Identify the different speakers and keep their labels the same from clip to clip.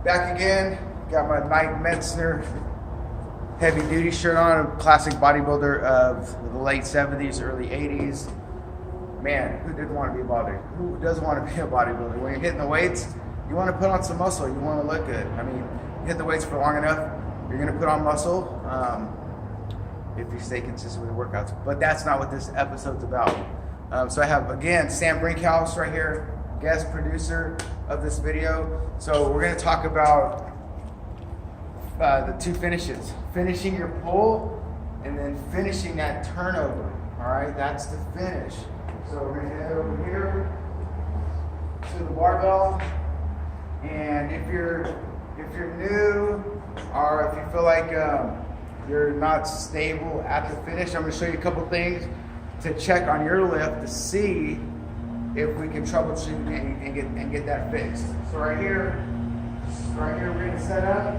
Speaker 1: Back again. Got my Mike Metzner heavy duty shirt on. A classic bodybuilder of the late 70s, early 80s. Man, who didn't want to be bothered? Who doesn't want to be a bodybuilder? When you're hitting the weights, you want to put on some muscle. You want to look good. I mean, you hit the weights for long enough, you're going to put on muscle if you stay consistent with your workouts. But that's not what this episode's about. So I have, again, Sam Brinkhouse right here, guest producer of this video. So we're going to talk about the two finishes. Finishing your pull and then finishing that turnover. All right, that's the finish. So we're going to head over here to the barbell. And if you're new, or if you feel like you're not stable at the finish, I'm going to show you a couple things to check on your lift to see if we can troubleshoot and get that fixed. So right here we're going to set up.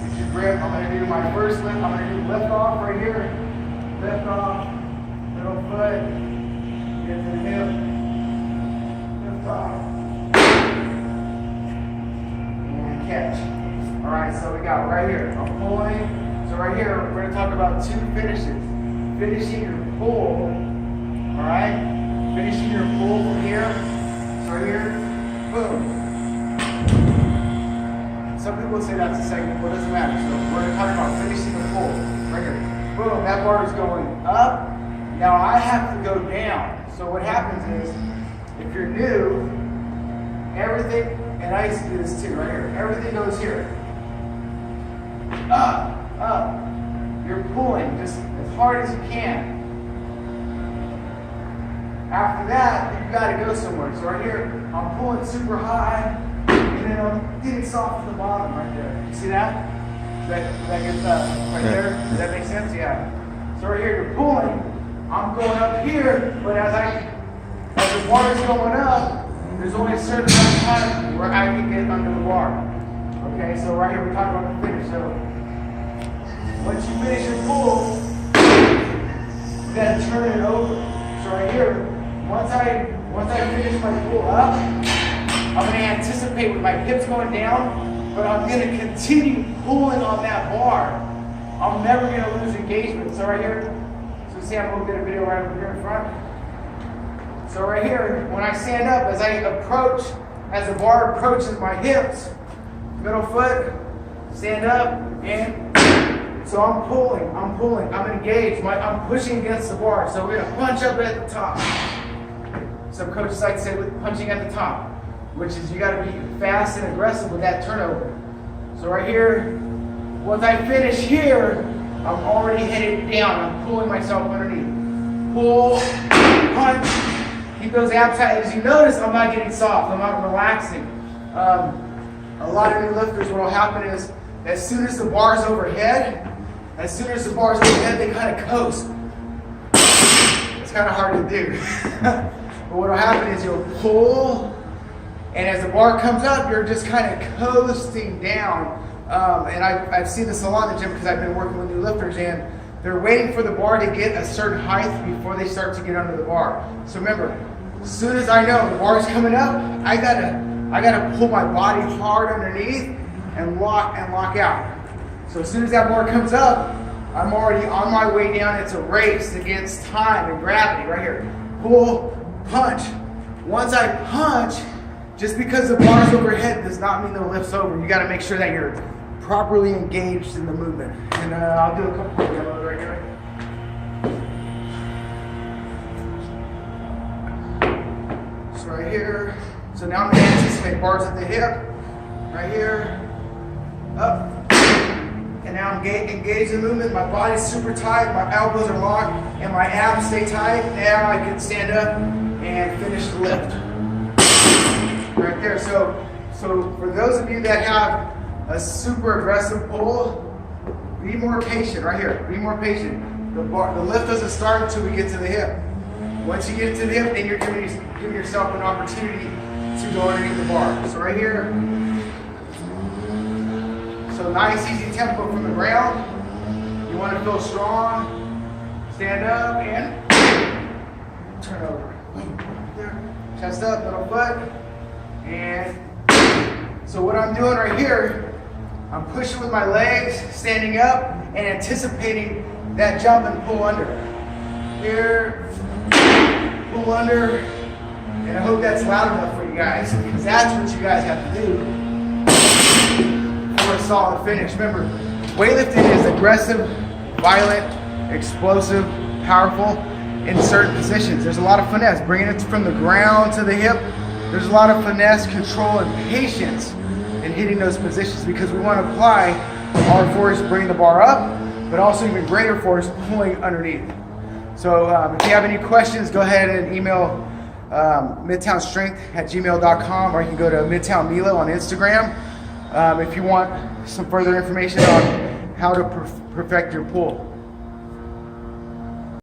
Speaker 1: Get your grip. I'm going to do my first lift. I'm going to do lift off right here. Lift off, middle foot, get to the hip, lift off, and catch. All right, so we got right here, I'm pulling. So right here, we're going to talk about two finishes. Finishing your pull, all right? Finishing your pull from here. So right here, boom. Some people say that's a second, but it doesn't matter. So we're going to talk about finishing the pull, right here. Boom, that bar is going up. Now I have to go down. So what happens is, if you're new, everything, and I used to do this too, right here, everything goes here. Up, up. You're pulling just as hard as you can. After that, you gotta go somewhere. So right here, I'm pulling super high, and then I'm getting soft at the bottom right there. You see that? That gets right there. Does that make sense? Yeah. So right here, you're pulling. I'm going up here, but as the bar is going up, there's only a certain amount of time where I can get under the bar. Okay, so right here we're talking about the finish. So once you finish your pull, you gotta turn it over. So right here, once I finish my pull up, I'm gonna anticipate with my hips going down. But I'm going to continue pulling on that bar. I'm never going to lose engagement. So right here, so see I'm going to get a video right over here in front. So right here, when I stand up, as I approach, as the bar approaches my hips, middle foot, stand up, and so I'm pulling, I'm engaged, I'm pushing against the bar. So we're going to punch up at the top. Some coaches like to say with punching at the top, which is you got to be fast and aggressive with that turnover. So right here, once I finish here, I'm already headed down. I'm pulling myself underneath. Pull, punch, keep those abs tight. As you notice, I'm not getting soft. I'm not relaxing. A lot of new lifters, what will happen is, as soon as the bar's overhead, they kind of coast. It's kind of hard to do. But what will happen is you'll pull, and as the bar comes up, you're just kind of coasting down. And I've seen this a lot in the gym because I've been working with new lifters, and they're waiting for the bar to get a certain height before they start to get under the bar. So remember, as soon as I know the bar is coming up, I gotta pull my body hard underneath and lock out. So as soon as that bar comes up, I'm already on my way down. It's a race against time and gravity right here. Pull, punch. Once I punch, just because the bar's overhead does not mean the lift's over. You got to make sure that you're properly engaged in the movement. And I'll do a couple of demos right here. So right here. So now I'm going to anticipate bars at the hip. Right here. Up. And now I'm engaged in the movement. My body's super tight. My elbows are locked. And my abs stay tight. Now I can stand up and finish the lift. Right there. So for those of you that have a super aggressive pull, be more patient right here. Be more patient. The lift doesn't start until we get to the hip. Once you get to the hip, then you're giving yourself an opportunity to go underneath the bar. So right here. So nice, easy tempo from the ground. You want to feel strong. Stand up and turn over. There. Chest up, middle foot, and So what I'm doing right here, I'm pushing with my legs, standing up, and anticipating that jump and pull under. Here, pull under, and I hope that's loud enough for you guys, because that's what you guys have to do for a solid finish. Remember, weightlifting is aggressive, violent, explosive, powerful in certain positions. There's a lot of finesse, bringing it from the ground to the hip. There's a lot of finesse, control, and patience in hitting those positions, because we want to apply our force bringing the bar up, but also even greater force pulling underneath. So if you have any questions, go ahead and email midtownstrength@gmail.com, or you can go to Midtown Milo on Instagram if you want some further information on how to perfect your pull.